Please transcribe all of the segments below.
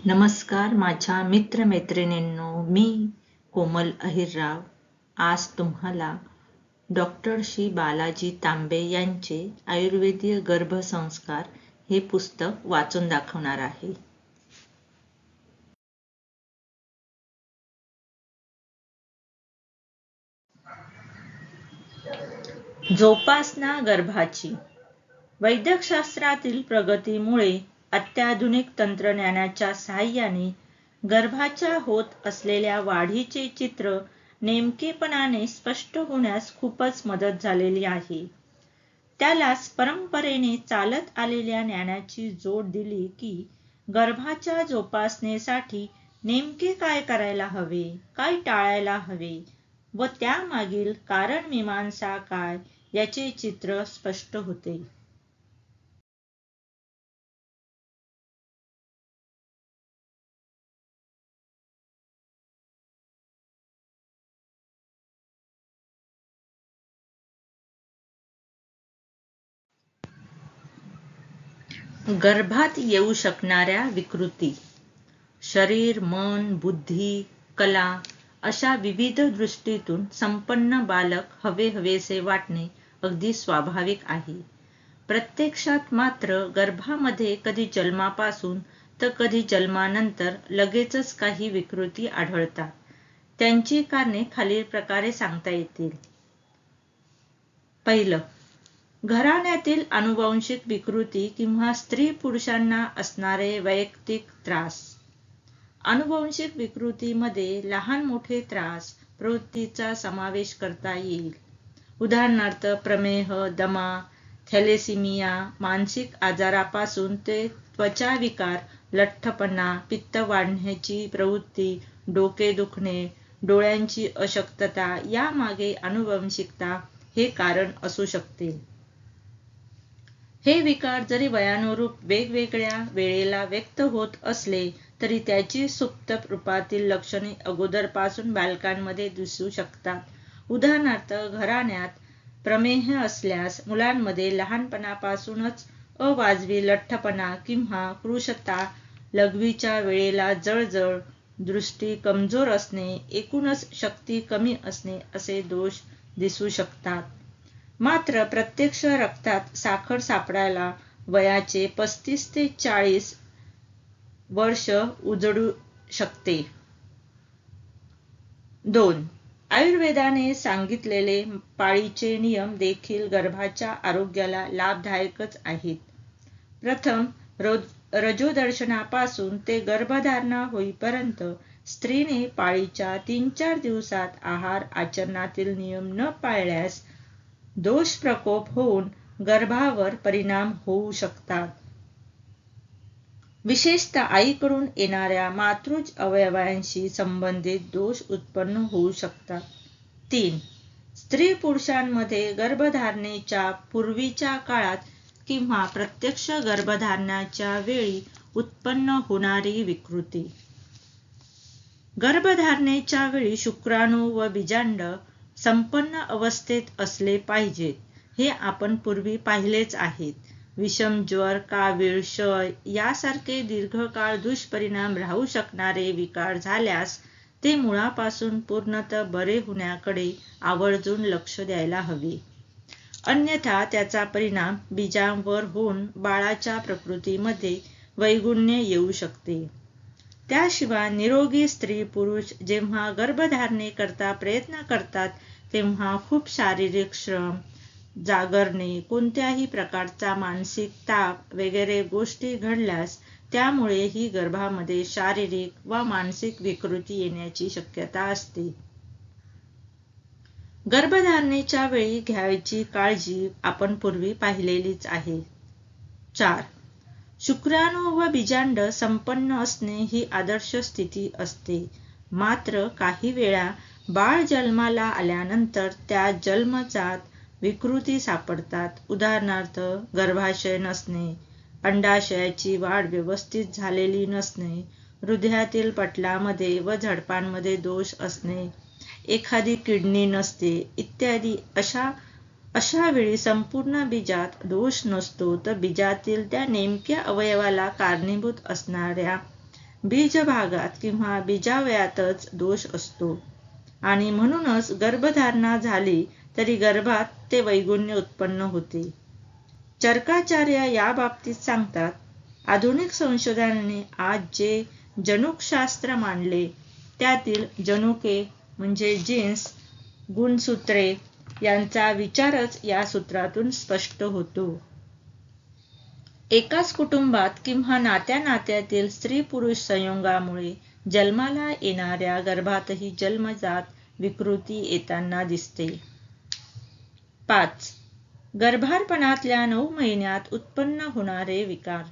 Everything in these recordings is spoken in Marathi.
नमस्कार माझ्या मित्रमैत्रिणींनो, मी कोमल अहिरराव आज तुम्हाला डॉक्टर श्री बालाजी तांबे यांचे आयुर्वेदीय गर्भसंस्कार हे पुस्तक वाचून दाखवणार आहे. जोपासना गर्भाची. वैद्यकशास्त्रातील प्रगतीमुळे अत्याधुनिक तंत्रज्ञानाच्या साहाय्याने गर्भाच्या होत असलेल्या वाढीचे चित्र नेमकेपणाने स्पष्ट होण्यास खूपच मदत झालेली आहे. त्यालाच परंपरेने चालत आलेल्या ज्ञानाची जोड दिली की गर्भाच्या जोपासनेसाठी नेमके काय करायला हवे, काय टाळायला हवे व त्यामागील कारणमीमांसा काय याचे चित्र स्पष्ट होते. गर्भात येऊ शकणाऱ्या विकृती. शरीर, मन, बुद्धी, कला अशा विविध दृष्टीतून संपन्न बालक हवेहवेसे वाटणे अगदी स्वाभाविक आहे. प्रत्यक्षात मात्र गर्भामध्ये कधी जन्मापासून तर कधी जन्मानंतर लगेचच काही विकृती आढळतात. त्यांची कारणे खालील प्रकारे सांगता येतील. पहिलं, घराण्यातील आनुवंशिक विकृती किंवा स्त्री पुरुषांना असणारे वैयक्तिक त्रास. आनुवंशिक विकृतीमध्ये लहान मोठे त्रास प्रवृत्तीचा समावेश करता येईल. उदाहरणार्थ प्रमेह, दमा, थॅलेसिमिया, मानसिक आजारापासून ते त्वचाविकार, लठ्ठपणा, पित्त वाढण्याची प्रवृत्ती, डोके दुखणे, डोळ्यांची अशक्तता यामागे आनुवंशिकता हे कारण असू शकते. हे विकार जरी वयानुरूप वेगवेगळ्या वेळेला व्यक्त होत असले तरी त्याची सुप्त रूपातील लक्षणे अगोदरपासून बालकांमध्ये दिसू शकतात. उदाहरणार्थ घराण्यात प्रमेह असल्यास मुलांमध्ये लहानपणापासूनच अवाजवी लठ्ठपणा किंवा कृशता, लघवीच्या वेळेला जळजळ, दृष्टी कमजोर असणे, एकूणच शक्ती कमी असणे असे दोष दिसू शकतात. मात्र प्रत्यक्ष रक्तात साखर सापडायला वयाचे 35 ते 40 वर्ष उजळू शकते. 2. आयुर्वेदाने सांगितलेले पाळीचे नियम देखील गर्भाच्या आरोग्याला लाभदायकच आहेत. प्रथम, रजोदर्शनापासून ते गर्भधारणा होईपर्यंत स्त्रीने पाळीच्या 3-4 दिवसात आहार आचरणातील नियम न पाळल्यास दोष प्रकोप होऊन गर्भावर परिणाम होऊ शकतात. विशेषतः आईकडून येणाऱ्या मातृज अवयवांशी संबंधित दोष उत्पन्न होऊ शकतात. 3. स्त्री पुरुषांमध्ये गर्भधारणेच्या पूर्वीच्या काळात किंवा प्रत्यक्ष गर्भधारणाच्या वेळी उत्पन्न होणारी विकृती. गर्भधारणेच्या वेळी शुक्राणू व बीजांड संपन्न अवस्थेत असले पाहिजेत हे आपण पूर्वी पाहिलेच आहेत. विषम ज्वर, कावीळ, क्षय यासारखे दीर्घकाळ दुष्परिणाम राहू शकणारे विकार झाल्यास ते मुळापासून पूर्णतः बरे होण्याकडे आवर्जून लक्ष द्यायला हवे. अन्यथा त्याचा परिणाम बीजांवर होऊन बाळाच्या प्रकृतीमध्ये वैगुण्य येऊ शकते. त्याशिवाय निरोगी स्त्री पुरुष जेव्हा गर्भधारणेकरता प्रयत्न करतात तेव्हा खूप शारीरिक श्रम, जागरणे, कोणत्याही प्रकारचा मानसिक ताप वगैरे गोष्टी घडल्यास त्यामुळेही गर्भामध्ये शारीरिक व मानसिक विकृती येण्याची शक्यता असते. गर्भधारणेच्या वेळी घ्यायची काळजी आपण पूर्वी पाहिलेलीच आहे. 4. शुक्राणू व बीजांड संपन्न असणे ही आदर्श स्थिती असते. मात्र काही वेळा बाळ जन्माला आल्यानंतर त्या जन्मजात विकृती सापडतात. उदाहरणार्थ गर्भाशय नसणे, अंडाशयाची वाढ व्यवस्थित झालेली नसणे, हृदयातील पटलामध्ये व झडपांमध्ये दोष असणे, एखादी किडनी नसते इत्यादी. अशा वेळी संपूर्ण बीजात दोष नसतो तर बीजातील त्या नेमक्या अवयवाला कारणीभूत असणाऱ्या बीजभागात किंवा बीजावयातच दोष असतो आणि म्हणूनच गर्भधारणा झाली तरी गर्भात ते वैगुण्य उत्पन्न होते. चरकाचार्य या बाबतीत सांगतात, आधुनिक संशोधनाने आज जे जनुकशास्त्र मांडले त्यातील जनुके म्हणजे जीन्स, गुणसूत्रे यांचा विचारच या सूत्रातून स्पष्ट होतो. एकाच कुटुंबात किंवा नात्यातील स्त्री-पुरुष संयोगामुळे जन्माला येणाऱ्या गर्भातही जन्मजात विकृती येताना दिसते. 5. गर्भारपणातल्या 9 महिन्यात उत्पन्न होणारे विकार.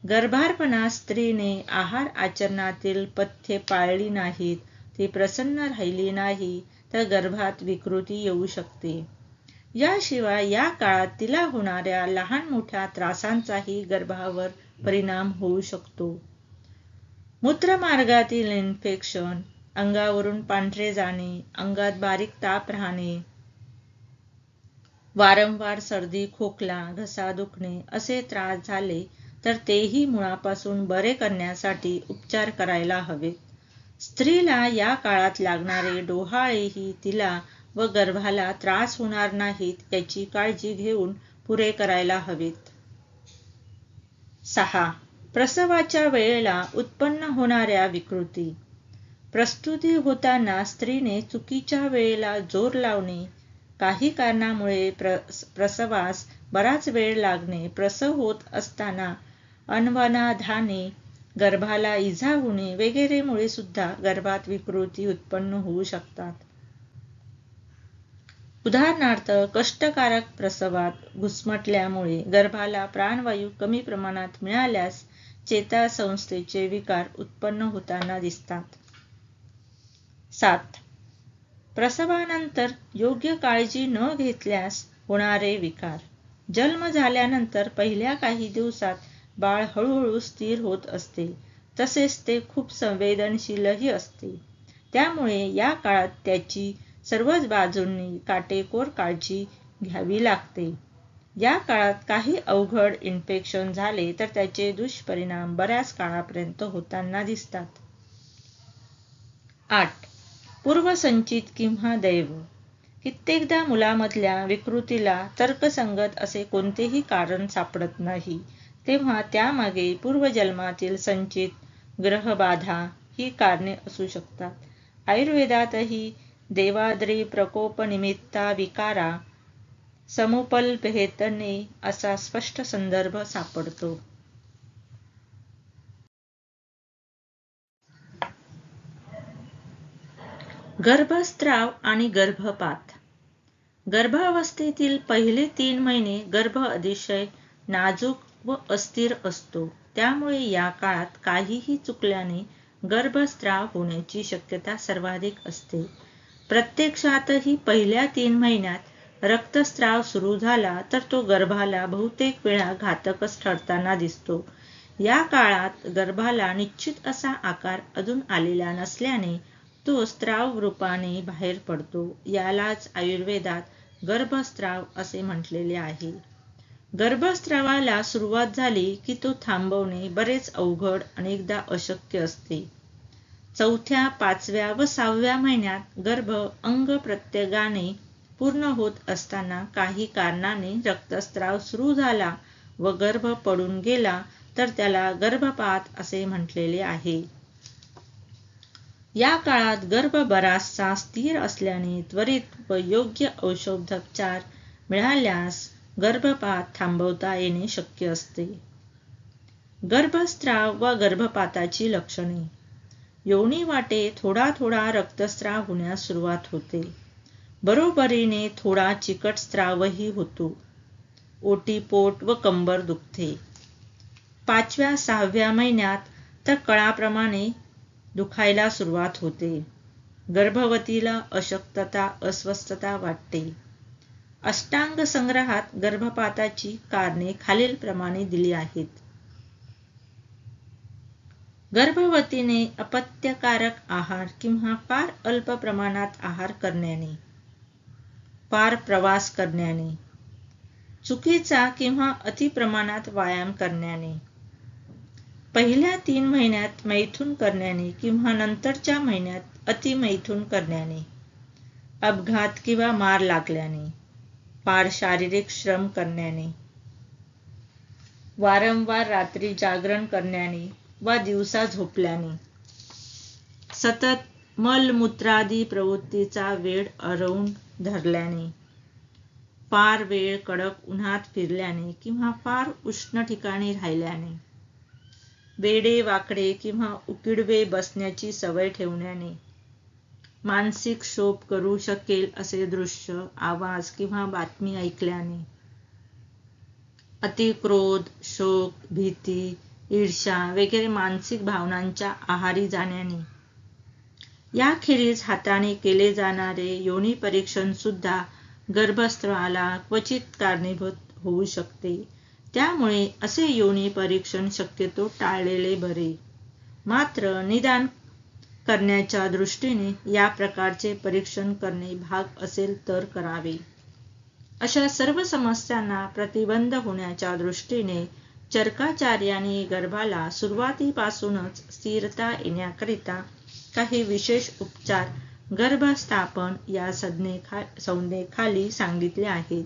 गर्भारपणात स्त्रीने आहार आचरणातील पथ्ये पाळली नाहीत, ती प्रसन्न राहिली नाही तर गर्भात विकृती येऊ शकते. याशिवाय या काळात तिला होणाऱ्या लहान मोठ्या त्रासांचाही गर्भावर परिणाम होऊ शकतो. मूत्रमार्गातील इन्फेक्शन, अंगावरून पांढरे जाणे, अंगात बारीक ताप राहणे, वारंवार सर्दी, खोकला, घसा दुखणे असे त्रास झाले तर तेही मुळापासून बरे करण्यासाठी उपचार करायला हवेत. स्त्रीला या काळात लागणारे डोहाळेही तिला व गर्भाला त्रास होणार नाहीत याची काळजी घेऊन पुरे करायला हवेत. 6. प्रसवाच्या वेळेला उत्पन्न होणाऱ्या विकृती. प्रसूती होताना स्त्रीने चुकीच्या वेळेला जोर लावणे, काही कारणामुळे प्रसवास बराच वेळ लागणे, प्रसव होत असताना अनवधानाने गर्भाला इजा होणे वगैरेमुळे सुद्धा गर्भात विकृती उत्पन्न होऊ शकतात. उदाहरणार्थ, कष्टकारक प्रसवात घुसमटल्यामुळे गर्भाला प्राणवायू कमी प्रमाणात मिळाल्यास चेतासंस्थेचे विकार उत्पन्न होताना दिसतात. 7. प्रसवानंतर योग्य काळजी न घेतल्यास होणारे विकार. जन्म झाल्यानंतर पहिल्या काही दिवसात बाळ हळूहळू स्थिर होत असते, तसेच ते खूप संवेदनशीलही असते. त्यामुळे या काळात त्याची सर्वच बाजूंनी काटेकोर काळजी घ्यावी लागते. या काळात काही अवघड इन्फेक्शन झाले तर त्याचे दुष्परिणाम बऱ्याच काळापर्यंत होताना दिसतात. 8. पूर्वसंचित किंवा दैव. कित्येकदा मुलामधल्या विकृतीला तर्कसंगत असे कोणतेही कारण सापडत नाही, तेव्हा त्यामागे पूर्वजन्मातील संचित ग्रहबाधा ही कारणे असू शकतात. आयुर्वेदातही देवाद्री प्रकोपनिमित्ता विकारा समुपलभेतने असा स्पष्ट संदर्भ सापडतो. गर्भस्राव आणि गर्भपात. गर्भावस्थेतील पहिले 3 महिने गर्भ अतिशय नाजूक व अस्थिर असतो. त्यामुळे या काळात काहीही चुकल्याने गर्भस्राव होण्याची शक्यता सर्वाधिक असते. प्रत्यक्षातही पहिल्या 3 महिन्यात रक्तस्राव सुरू झाला तर तो गर्भाला बहुतेक वेळा घातकच ठरताना दिसतो. या काळात गर्भाला निश्चित असा आकार अजून आलेला नसल्याने तो स्राव रूपाने बाहेर पडतो. यालाच आयुर्वेदात गर्भस्राव असे म्हटलेले आहे. गर्भस्रावाला सुरुवात झाली की तो थांबवणे बरेच अवघड, अनेकदा अशक्य असते. 4थ्या, 5व्या व 6व्या महिन्यात गर्भ अंग प्रत्यंगाने पूर्ण होत असताना काही कारणाने रक्तस्राव सुरू झाला व गर्भ पडून गेला तर त्याला गर्भपात असे म्हटलेले आहे. या काळात गर्भ बराचसा स्थिर असल्याने त्वरित व योग्य औषधोपचार मिळाल्यास गर्भपात थांबवता येणे शक्य असते. गर्भस्राव व गर्भपाताची लक्षणे. योनीवाटे थोडा थोडा रक्तस्राव होण्यास सुरुवात होते. बरोबरीने थोडा चिकट स्रावही होतो. ओटीपोट व कंबर दुखते. 5व्या 6व्या महिन्यात तर कळाप्रमाणे दुखायला सुरुवात होते. गर्भवतीला अशक्तता, अस्वस्थता वाटते. अष्टांग संग्रहात गर्भपाताची कारणे खालीलप्रमाणे दिली आहेत. गर्भवतीने अपत्यकारक आहार किंवा फार अल्प प्रमाणात आहार करण्याने, फार प्रवास करण्याने, चुकीचा किंवा अतिप्रमाणात व्यायाम करण्याने, पहिल्या 3 महिन्यात मैथुन करण्याने किंवा नंतरच्या महिन्यात अतिमैथुन करण्याने, अपघात किंवा मार लागल्याने, फार शारीरिक श्रम करण्याने, वारंवार रात्री जागरण करण्याने वा दिवसा झोपल्याने, सतत मलमूत्रादी प्रवृत्तीचा वेळ अरवून धरल्याने, फार वेळ कडक उन्हात फिरल्याने किंवा फार उष्ण ठिकाणी राहिल्याने, वेडे वाकडे किंवा उकिडवे बसण्याची सवय ठेवण्याने, मानसिक क्षोभ करू शकेल असे दृश्य, आवाज किंवा बातमी ऐकल्याने, अतिक्रोध, शोक, भीती, ईर्ष्या वगैरे मानसिक भावनांच्या आहारी जाण्याने, याखेरीज हाताने केले जाणारे योनी परीक्षण सुद्धा गर्भस्रावाला क्वचित कारणीभूत होऊ शकते. त्यामुळे असे योनी परीक्षण शक्यतो टाळलेले बरे. मात्र निदान करण्याच्या दृष्टीने या प्रकारचे परीक्षण करणे भाग असेल तर करावे. अशा सर्व समस्यांना प्रतिबंध होण्याच्या दृष्टीने चरकाचार्यांनी गर्भाला सुरुवातीपासूनच स्थिरता येण्याकरिता काही विशेष उपचार गर्भस्थापन या संज्ञेखाली सांगितले आहेत.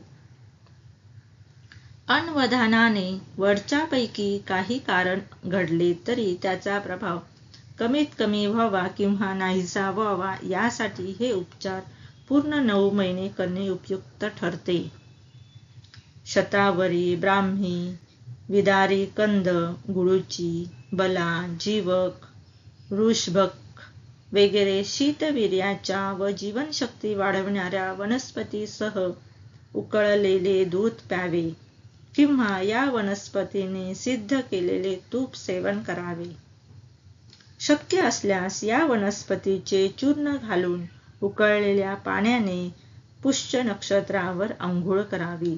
अनवधानाने वरच्यापैकी काही कारण घडले तरी त्याचा प्रभाव कमीत कमी व्हावा किंवा नाहीसा व्हावा यासाठी हे उपचार पूर्ण 9 महिने करणे उपयुक्त ठरते. शतावरी, ब्राह्मी, विदारी कंद, गुळूची, बला, जीवक, वृषभक वगैरे शीतवीर्याच्या व जीवनशक्ती वाढवणाऱ्या वनस्पतीसह उकळलेले दूध प्यावे किंवा या वनस्पतीने सिद्ध केलेले तूप सेवन करावे. शक्य असल्यास या वनस्पतीचे चूर्ण घालून उकळलेल्या पाण्याने पुष्य नक्षत्रावर अंघोळ करावी.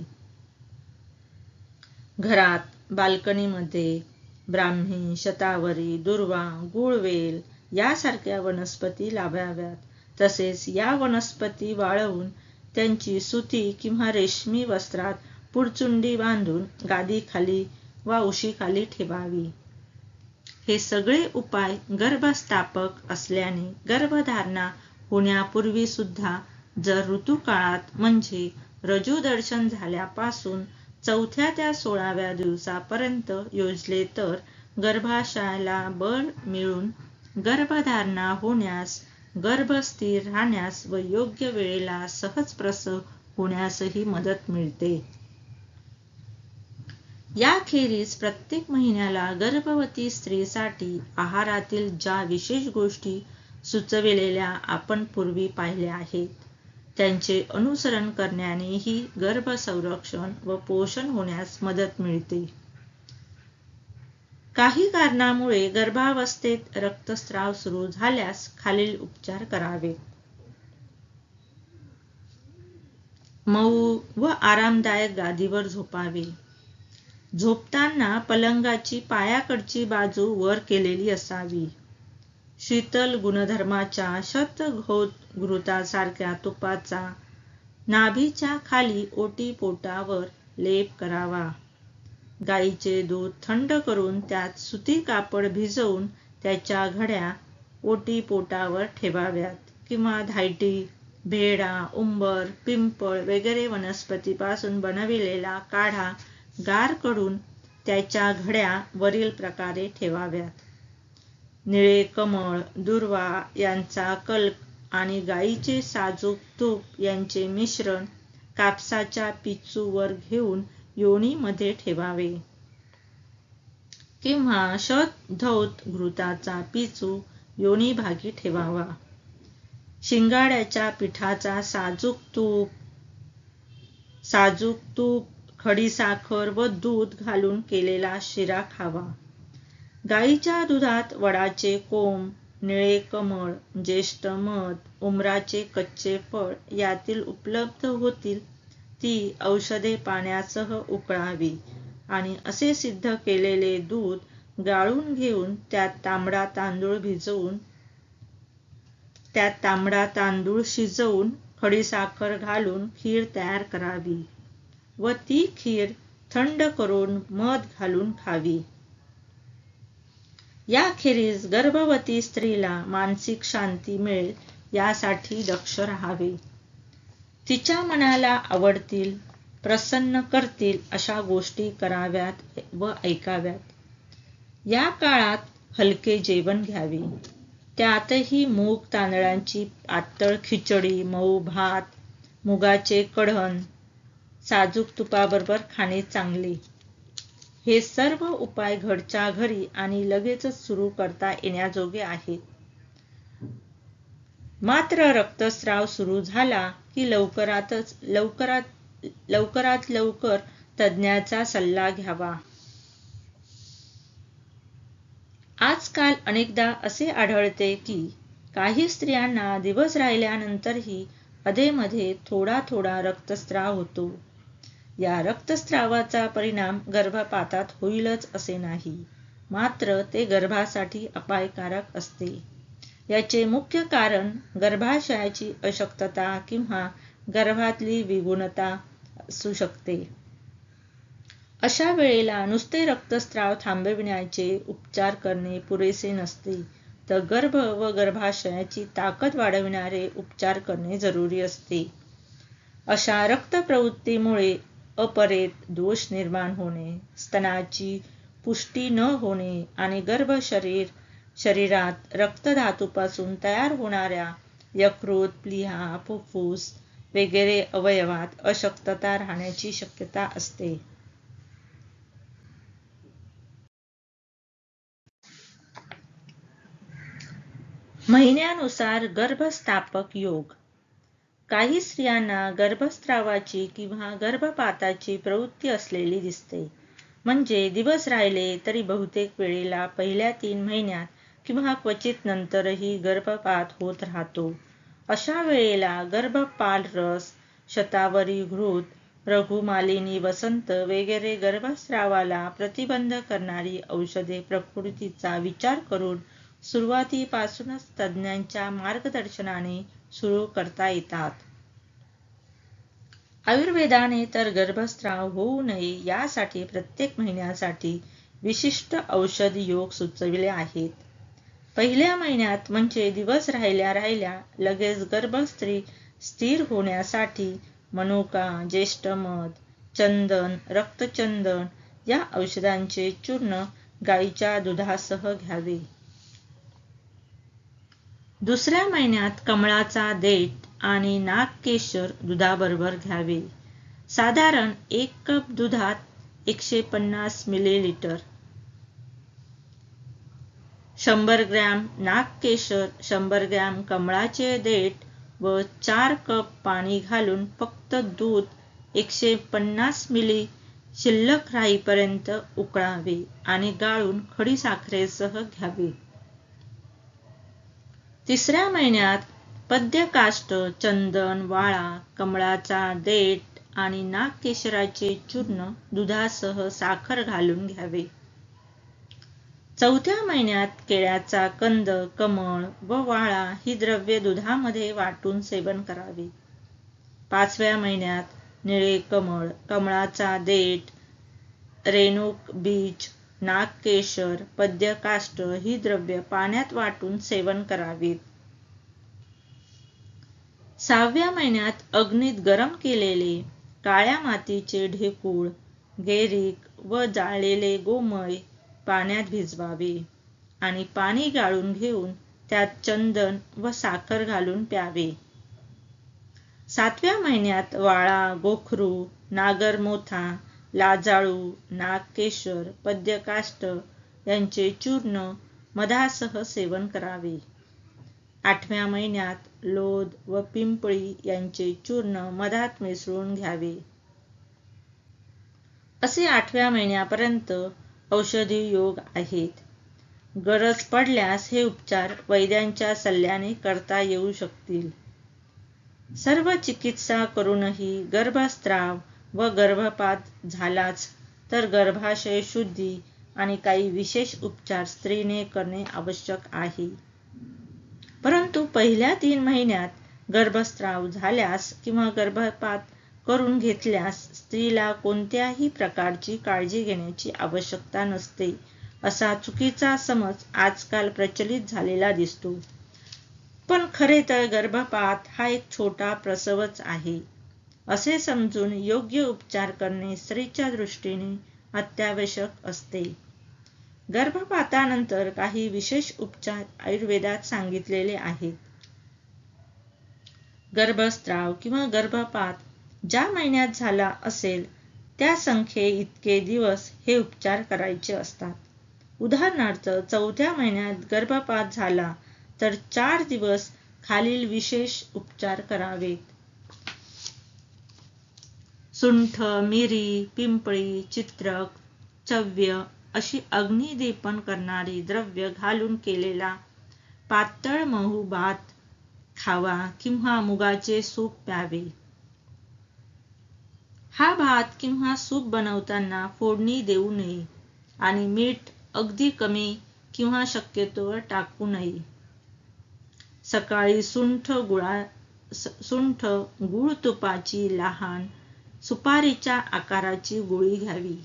घरात, बाल्कनीमध्ये ब्राह्मी, शतावरी, दुर्वा, गुळवेल यासारख्या वनस्पती लावाव्यात. तसेच या वनस्पती वाळवून त्यांची सुती किंवा रेशमी वस्त्रात पुडचुंडी बांधून गादीखाली वा उशीखाली ठेवावी. हे सगळे उपाय गर्भस्थापक असल्याने गर्भधारणा होण्यापूर्वी सुद्धा जर ऋतुकाळात म्हणजे रजूदर्शन झाल्यापासून 4थ्या ते 16व्या दिवसापर्यंत योजले तर गर्भाशयाला बळ मिळून गर्भधारणा होण्यास, गर्भ स्थिर राहण्यास व योग्य वेळेला सहज प्रसव होण्यासही मदत मिळते. याखेरीज प्रत्येक महिन्याला गर्भवती स्त्रीसाठी आहारातील ज्या विशेष गोष्टी सुचविलेल्या आपण पूर्वी पाहिल्या आहेत, त्यांचे अनुसरण करण्यानेही गर्भसंरक्षण व पोषण होण्यास मदत मिळते. काही कारणामुळे गर्भावस्थेत रक्तस्राव सुरू झाल्यास खालील उपचार करावेत. मऊ व आरामदायक गादीवर झोपावे. झोपताना पलंगाची पायाकडची बाजू वर केलेली असावी. शीतल गुणधर्माच्या शतघृतासारख्या तुपाचा नाभीच्या खाली ओटीपोटावर लेप करावा. गाईचे दूध थंड करून त्यात सुती कापड भिजवून त्याच्या घड्या ओटीपोटावर ठेवाव्यात किंवा धायटी, भेडा, उंबर, पिंपळ वगैरे वनस्पतीपासून बनविलेला काढा गार करून त्याच्या घड्या वरील प्रकारे ठेवाव्यात. निळे कमळ, दुर्वा यांचा कल्क आणि गाईचे साजूक तूप यांचे मिश्रण कापसाच्या पिचूवर घेऊन योनीमध्ये ठेवावे किंवा शतधौत घृताचा पिचू योनीभागी ठेवावा. शिंगाड्याच्या पिठाचा साजूक तूप, खडीसाखर व दूध घालून केलेला शिरा खावा. गाईच्या दुधात वडाचे कोंब, निळे कमळ, ज्येष्ठ मध, उमराचे कच्चे फळ यातील उपलब्ध होतील ती औषधे पाण्यासह उकळावी आणि असे सिद्ध केलेले दूध गाळून घेऊन त्यात तांबडा तांदूळ शिजवून खडीसाखर घालून खीर तयार करावी व ती खीर थंड करून मध घालून खावी. याखेरीज गर्भवती स्त्रीला मानसिक शांती मिळेल यासाठी दक्ष राहावे. तिच्या मनाला आवडतील, प्रसन्न करतील अशा गोष्टी कराव्यात व ऐकाव्यात. या काळात हलके जेवण घ्यावे. त्यातही मूग तांदळाची पातळ खिचडी, मऊ भात, मुगाचे कढण साजूक तुपाबरोबर खाणे चांगले. हे सर्व उपाय घरच्या घरी आणि लगेचच सुरू करता येण्याजोगे आहेत. मात्र रक्तस्राव सुरू झाला की लवकरात लवकर तज्ज्ञाचा सल्ला घ्यावा. आजकाल अनेकदा असे आढळते की काही स्त्रियांना दिवस राहिल्यानंतरही अधेमध्ये थोडा रक्तस्राव होतो. या रक्तस्रावाचा परिणाम गर्भपातात होईलच असे नाही, मात्र ते गर्भासाठी अपायकारक असते. याचे मुख्य कारण गर्भाशयाची अशक्तता किंवा गर्भातली विगुणता असू शकते. अशा वेळेला नुसते रक्तस्राव थांबविण्याचे उपचार करणे पुरेसे नसते, तर गर्भ व गर्भाशयाची ताकद वाढविणारे उपचार करणे जरुरी असते. अशा रक्तप्रवृत्तीमुळे अपरेत दोष निर्माण होणे, स्तनाची पुष्टी न होणे आणि शरीरात रक्तधातूपासून तयार होणाऱ्या यकृत, प्लीहा, फुफ्फुस वगैरे अवयवात अशक्तता राहण्याची शक्यता असते. महिन्यानुसार गर्भस्थापक योग. काही स्त्रियांना गर्भस्रावाची किंवा गर्भपाताची प्रवृत्ती असलेली दिसते. म्हणजे दिवस राहिले तरी बहुतेक वेळेला पहिल्या 3 महिन्यात किंवा क्वचित नंतरही गर्भपात होत राहतो. अशा वेळेला गर्भपाल रस, शतावरी घृत, रघुमालिनी वसंत वगैरे गर्भस्रावाला प्रतिबंध करणारी औषधे प्रकृतीचा विचार करून सुरुवातीपासूनच तज्ज्ञांच्या मार्गदर्शनाने सुरू करता येतात. आयुर्वेदाने तर गर्भस्राव होऊ नये यासाठी प्रत्येक महिन्यासाठी विशिष्ट औषध योग सुचविले आहेत. पहिल्या महिन्यात म्हणजे दिवस राहिल्या लगेच गर्भस्त्री स्थिर होण्यासाठी मनुका, ज्येष्ठमध, चंदन, रक्तचंदन या औषधांचे चूर्ण गाईच्या दुधासह घ्यावे. दुसऱ्या महिन्यात कमळाचा देठ आणि नागकेशर दुधाबरोबर घ्यावे. साधारण 1 कप दुधात 150 मिलीलिटर, 100 ग्रॅम नागकेशर, 100 ग्रॅम कमळाचे देठ व 4 कप पाणी घालून फक्त दूध 150 मिली शिल्लक राहीपर्यंत उकळावे आणि गाळून खडीसाखरेसह घ्यावे. तिसऱ्या महिन्यात पद्यकाष्ठ, चंदन, वाळा, कमळाचा देठ आणि नागकेशराचे चूर्ण दुधासह साखर घालून घ्यावे. चौथ्या महिन्यात केळ्याचा कंद, कमळ व वाळा ही द्रव्ये दुधामध्ये वाटून सेवन करावे. 5व्या महिन्यात निळे कमळ, कमळाचा देठ, रेणूक बीज, नागकेशर, पद्यकाष्ठ ही द्रव्ये पाण्यात वाटून सेवन करावीत. 6व्या महिन्यात अग्नीत गरम केलेले काळ्या मातीचे ढेकूळ, गेरीक व जाळलेले गोमय पाण्यात भिजवावे आणि पाणी गाळून घेऊन त्यात चंदन व साखर घालून प्यावे. 7व्या महिन्यात वाळा, गोखरू, नागरमोथा, लाजाळू, नागकेशर, पद्यकाष्ठ यांचे चूर्ण मधासह सेवन करावे. 8व्या महिन्यात लोद व पिंपळी यांचे चूर्ण मधात मिसळून घ्यावे. असे 8व्या महिन्यापर्यंत औषधी योग आहेत. गरज पडल्यास हे उपचार वैद्यांच्या सल्ल्याने करता येऊ शकतील. सर्व चिकित्सा करूनही गर्भस्राव व गर्भपात झालाच तर गर्भाशय शुद्धी आणि काही विशेष उपचार स्त्रीने करणे आवश्यक आहे. परंतु पहिल्या 3 महिन्यात गर्भस्राव झाल्यास किंवा गर्भपात करून घेतल्यास स्त्रीला कोणत्याही प्रकारची काळजी घेण्याची आवश्यकता नसते असा चुकीचा समज आजकाल प्रचलित झालेला दिसतो. पण खरे तर गर्भपात हा एक छोटा प्रसवच आहे असे समजून योग्य उपचार करणे स्त्रीच्या दृष्टीने अत्यावश्यक असते. गर्भपातानंतर काही विशेष उपचार आयुर्वेदात सांगितलेले आहेत. गर्भस्राव किंवा गर्भपात ज्या महिन्यात झाला असेल त्या संख्ये इतके दिवस हे उपचार करायचे असतात. उदाहरणार्थ 4थ्या महिन्यात गर्भपात झाला तर 4 दिवस खालील विशेष उपचार करावेत. सुंठ, मिरी, पिंपळी, चित्रक, चव्य अशी अग्निदीपन करणारी द्रव्य घालून केलेला पातळ मऊ भात खावा किंवा मुगाचे सूप प्यावे. हा भात किंवा सूप बनवताना फोडणी देऊ नये आणि मीठ अगदी कमी किंवा शक्यतोवर टाकू नये. सकाळी सुंठ गूळ तुपाची लहान सुपारीच्या आकाराची गोळी घ्यावी.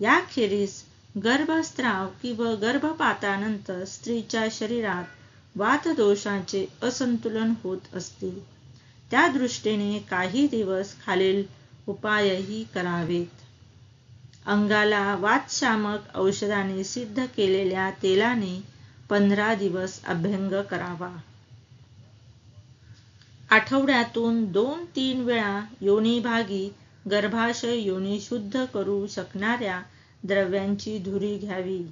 याखेरीज गर्भस्राव किंवा गर्भपातानंतर स्त्रीच्या शरीरात वातदोषाचे असंतुलन होत असते. त्या दृष्टीने काही दिवस खालील उपायही करावेत. अंगाला वातशामक औषधाने सिद्ध केलेल्या तेलाने 15 दिवस अभ्यंग करावा. आठवड्यातून 2-3 वेळा योनीभागी गर्भाशय योनी शुद्ध करू शकणाऱ्या द्रव्यांची धुरी घ्यावी.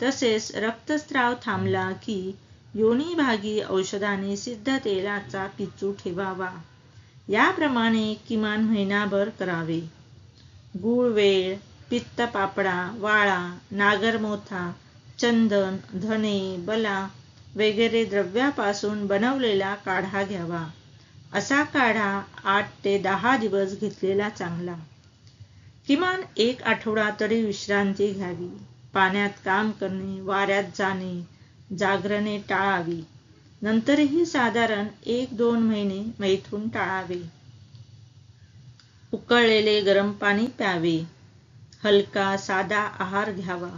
तसेच रक्तस्राव थांबला की योनीभागी औषधाने सिद्ध तेलाचा पिचू ठेवावा. याप्रमाणे किमान महिनाभर करावे. गूळवेल, पित्तपापडा, वाळा, नागरमोथा, चंदन, धणे, बला वगैरे द्रव्यापासून बनवलेला काढा घ्यावा. असा काढा 8 ते 10 दिवस घेतलेला चांगला. किमान 1 आठवडा तरी विश्रांती घ्यावी. पाण्यात काम करणे, वाऱ्यात जाणे, जागरणे टाळावी. नंतरही साधारण 1-2 महिने मैथून टाळावे. उकळलेले गरम पाणी प्यावे. हलका साधा आहार घ्यावा.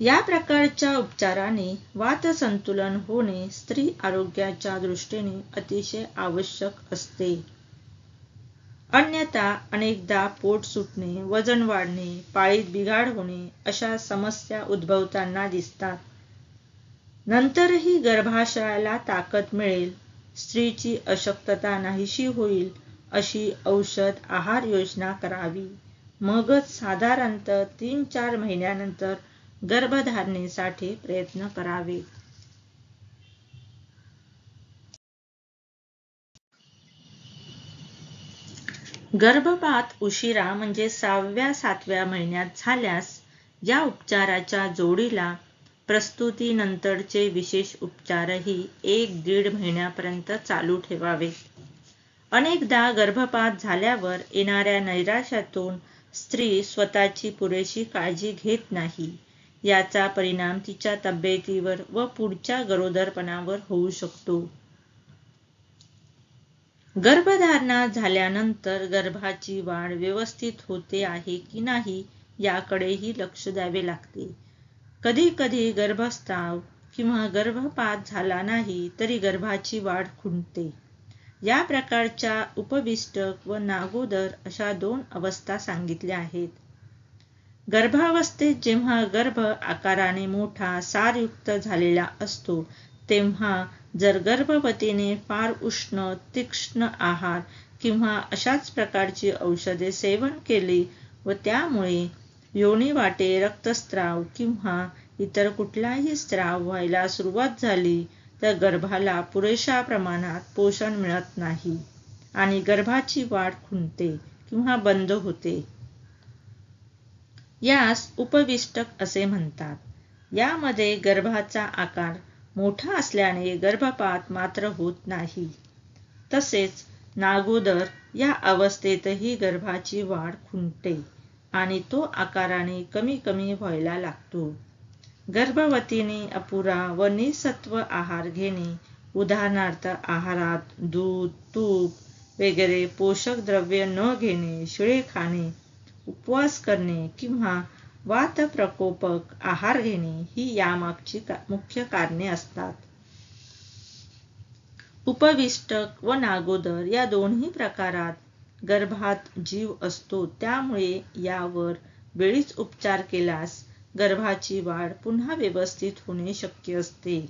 या प्रकारच्या उपचाराने वातसंतुलन होणे स्त्री आरोग्याच्या दृष्टीने अतिशय आवश्यक असते. अन्यथा अनेकदा पोट सुटणे, वजन वाढणे, पाळीत बिघाड होणे अशा समस्या उद्भवताना दिसतात. नंतरही गर्भाशयाला ताकद मिळेल, स्त्रीची अशक्तता नाहीशी होईल अशी औषध आहार योजना करावी. मगच साधारणतः 3-4 महिन्यानंतर गर्भधारणेसाठी प्रयत्न करावेत. गर्भपात उशिरा म्हणजे 6व्या-7व्या महिन्यात झाल्यास या उपचाराच्या जोडीला प्रसूतीनंतरचे विशेष उपचारही 1-1.5 महिन्यापर्यंत चालू ठेवावेत. अनेकदा गर्भपात झाल्यावर येणाऱ्या नैराश्यातून स्त्री स्वतःची पुरेशी काळजी घेत नाही. याचा परिणाम तिच्या तब्येतीवर व पुढच्या गरोदरपणावर होऊ शकतो. गर्भधारणा झाल्यानंतर गर्भाची वाढ व्यवस्थित होते आहे की नाही याकडेही लक्ष द्यावे लागते. कधी कधी गर्भस्राव किंवा गर्भपात झाला नाही तरी गर्भाची वाढ खुंटते. या प्रकारच्या उपविष्टक व नागोदर अशा 2 अवस्था सांगितल्या आहेत. गर्भावस्थेत जेव्हा गर्भ आकाराने मोठा सारयुक्त झालेला असतो तेव्हा जर गर्भवतीने फार उष्ण तीक्ष्ण आहार किंवा अशाच प्रकारची औषधे सेवन केली व त्यामुळे योनीवाटे रक्तस्राव किंवा इतर कुठलाही स्राव व्हायला सुरुवात झाली तर गर्भाला पुरेशा प्रमाणात पोषण मिळत नाही आणि गर्भाची वाढ खुंटते किंवा बंद होते. यास उपविष्टक असे म्हणतात. यामध्ये गर्भाचा आकार मोठा असल्याने गर्भपात मात्र होत नाही. तसेच नागोदर या अवस्थेतही गर्भाची वाढ खुंटते आणि तो आकाराने कमी कमी व्हायला लागतो. गर्भवतीने अपुरा व निसत्व आहार घेणे, उदाहरणार्थ आहारात दूध, तूप वगैरे पोषक द्रव्ये न घेणे, शिळे खाणे, उपवास करणे किंवा वातप्रकोपक आहार घेणे ही यामागची मुख्य कारणे असतात. उपविष्टक व नागोदर या दोन्ही प्रकारात गर्भात जीव असतो. त्यामुळे यावर वेळीच उपचार केल्यास गर्भाची वाढ पुन्हा व्यवस्थित होणे शक्य असते.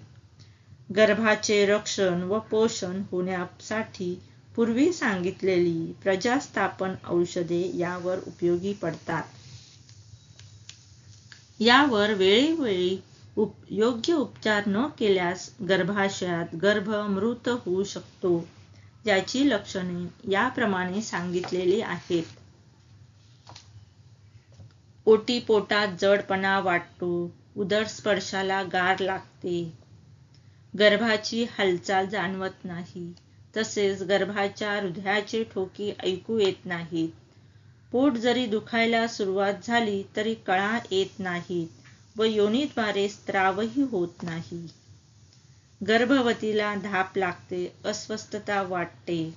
गर्भाचे रक्षण व पोषण होण्यासाठी पूर्वी सांगितलेली प्रजास्थापन औषधे यावर उपयोगी पडतात. यावर वेळोवेळी योग्य उपचार न केल्यास गर्भाशयात गर्भ मृत होऊ शकतो, ज्याची लक्षणे याप्रमाणे सांगितलेली आहेत. ओटीपोटात जडपणा वाटतो, उदरस्पर्शाला गार लागते, गर्भाची हालचाल जाणवत नाही, तसेच गर्भाच्या हृदयाचे ठोके ऐकू येत नाहीत. पोट जरी दुखायला सुरुवात झाली तरी कळा येत नाहीत व योनीद्वारे स्त्रावही होत नाही. गर्भवतीला धाप लागते, अस्वस्थता वाटते.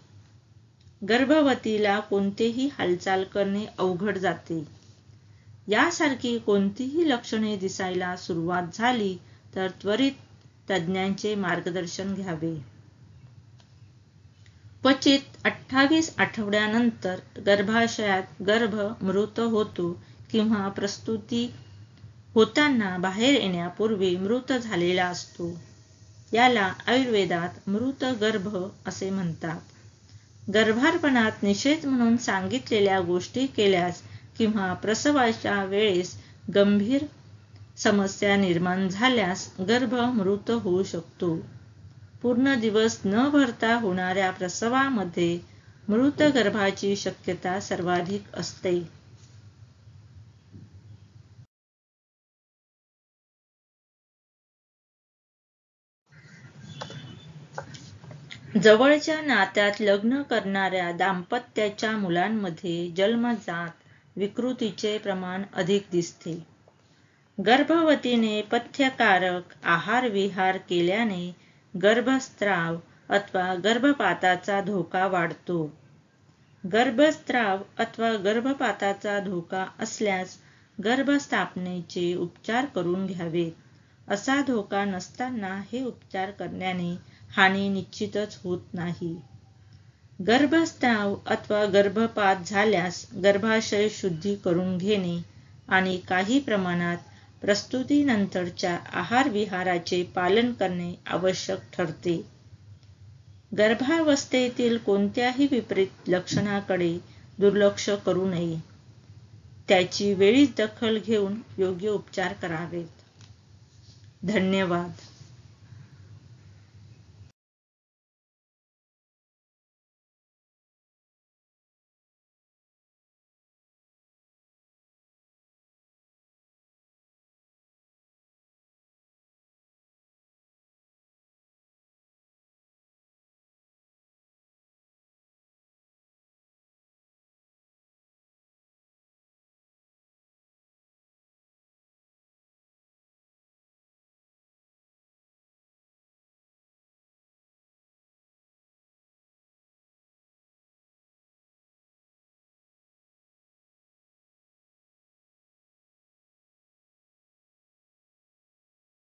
गर्भवतीला कोणतेही हालचाल करणे अवघड जाते. यासारखी कोणतीही लक्षणे दिसायला सुरुवात झाली तर त्वरित तज्ज्ञांचे मार्गदर्शन घ्यावे. क्वचित 28 आठवड्यानंतर गर्भाशयात गर्भ मृत होतो किंवा प्रसूती होताना बाहेर येण्यापूर्वी मृत झालेला असतो. याला आयुर्वेदात मृत गर्भ असे म्हणतात. गर्भारपणात निषेध म्हणून सांगितलेल्या गोष्टी केल्यास किंवा प्रसवाच्या वेळेस गंभीर समस्या निर्माण झाल्यास गर्भ मृत होऊ शकतो. पूर्ण दिवस न भरता होणाऱ्या प्रसवामध्ये मृत गर्भाची शक्यता सर्वाधिक असते. जवळच्या नात्यात लग्न करणाऱ्या दाम्पत्याच्या मुलांमध्ये जन्मजात विकृतीचे प्रमाण अधिक दिसते. गर्भवतीने पथ्यकारक आहारविहार केल्याने गर्भस्राव अथवा गर्भपाताचा धोका वाढतो. गर्भस्राव अथवा गर्भपाताचा धोका असल्यास गर्भस्थापनेचे उपचार करून घ्यावेत. असा धोका नसताना हे उपचार करण्याने हानी निश्चितच होत नाही. गर्भस्राव अथवा गर्भपात झाल्यास गर्भाशय शुद्धी करून घेणे आणि काही प्रमाणात प्रसूतीनंतरच्या आहारविहाराचे पालन करणे आवश्यक ठरते. गर्भावस्थेतील कोणत्याही विपरीत लक्षणाकडे दुर्लक्ष करू नये. त्याची वेळीच दखल घेऊन योग्य उपचार करावेत. धन्यवाद.